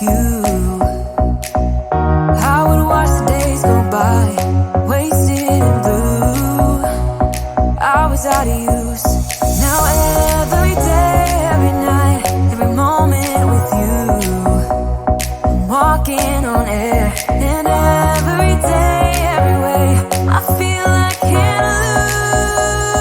you. I would watch the days go by, wasted in blue. I was out of use. Now every day, every night, every moment with you, I'm walking on air. And every day, every way, I feel I can't lose.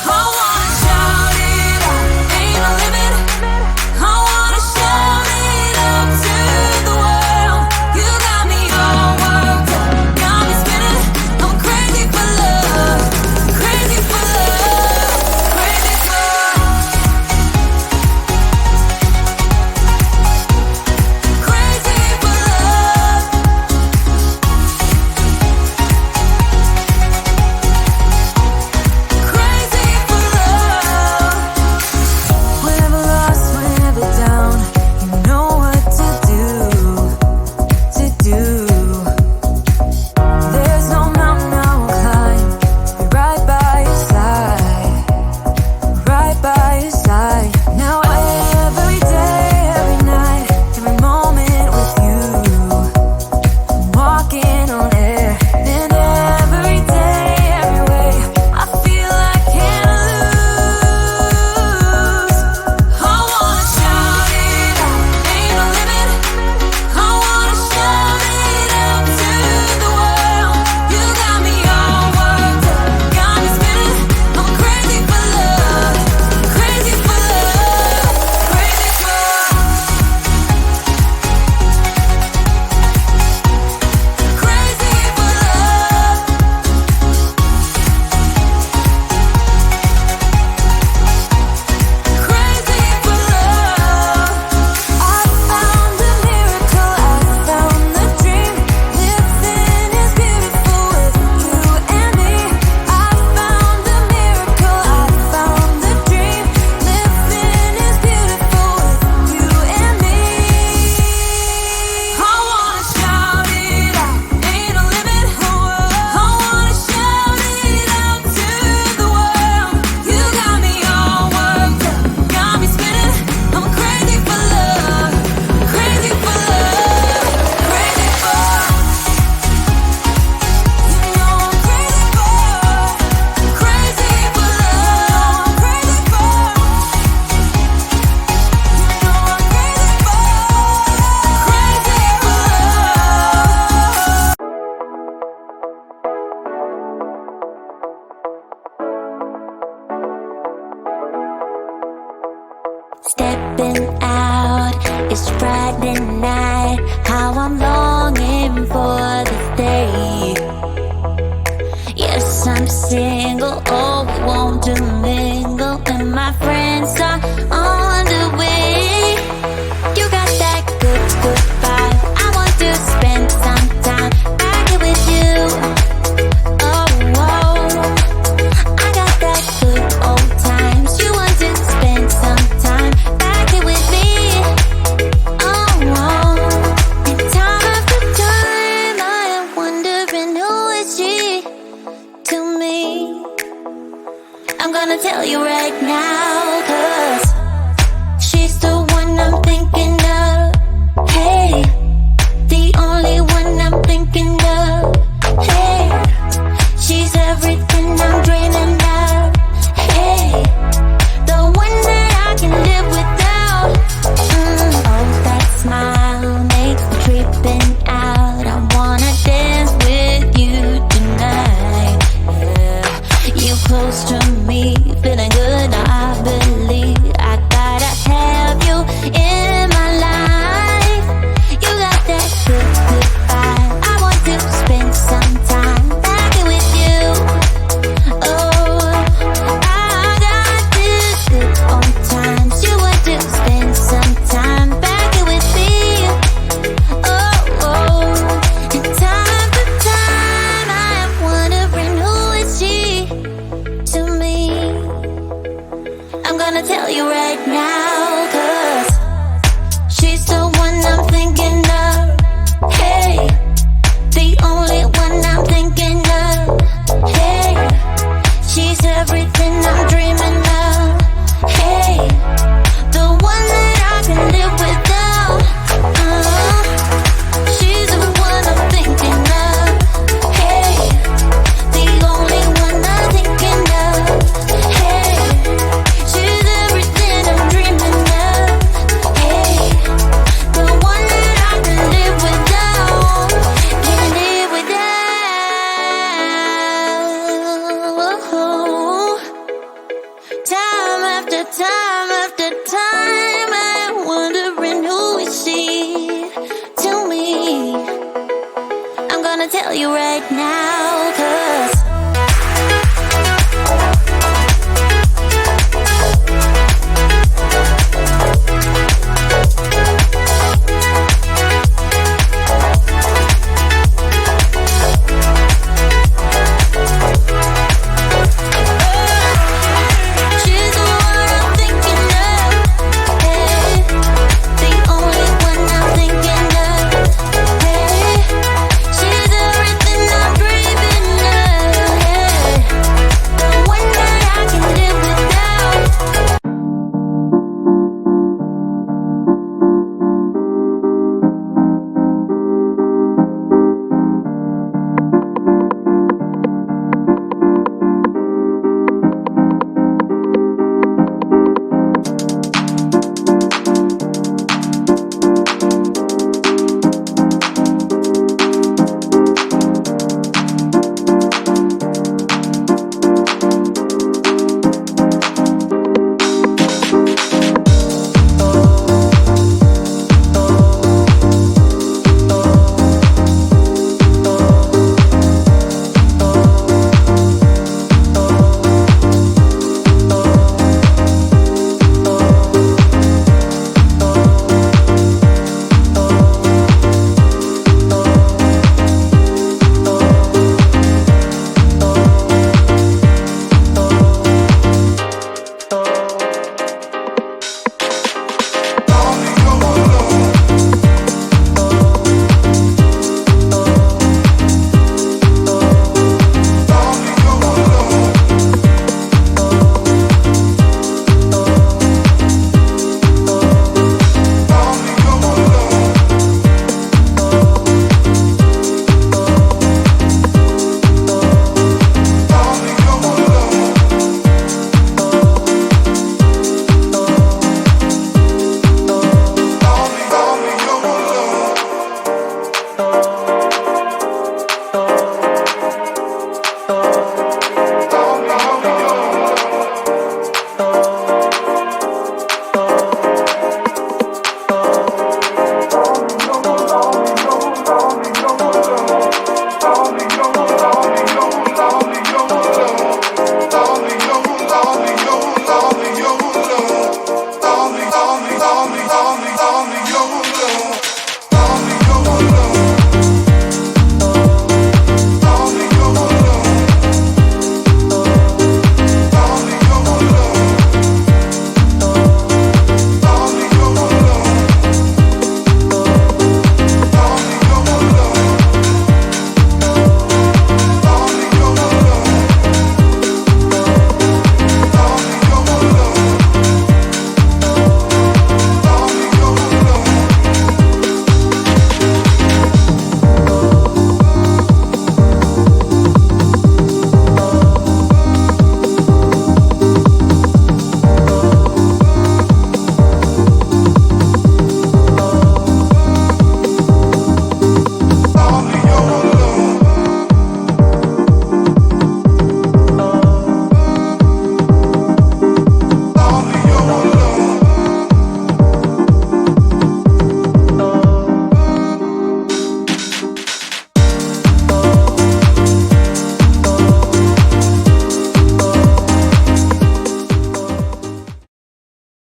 I wanna shout it out, ain't no limit. I wanna shout it out to the world. You got me all worked up, got me spinning. I'm crazy for love, crazy for love, crazy for crazy for love. Crazy for love. Whenever lost, whenever down, you know what to do, to do. There's no mountain I won't climb, be right by your side, right by your side. Now every day, every night, every moment with you, I'm walking on air. And every day, every way, I feel I can't lose. I wanna shout it out, ain't no limit. I wanna shout it out to the world. You got me all worked up, got me spinning. I'm crazy for love, crazy for love, crazy for crazy for love. Crazy for love. I found a miracle, I found the dream. Living is beautiful with you and me. I found a miracle, I found the dream. Living is beautiful with you and me. I wanna shout it out, ain't no limit. I wanna shout it out to the world. You got me all worked up, got me spinning. I'm crazy for love, crazy for love, crazy for. You know I'm crazy for, crazy for love, crazy for. You know I'm crazy for, crazy for love. Stepping out, it's Friday night. How I'm longing for this day. Yes, I'm single, oh, we want to mingle, and my friends are on the way. You got that good, good vibe. I want to spend some time back here with you. Oh, whoa. I got that good old times. You want to spend some time back here with me. Oh, whoa. And time after time, I am wondering who is she to me. I'm gonna tell you right now, 'cause she's the tell you right now.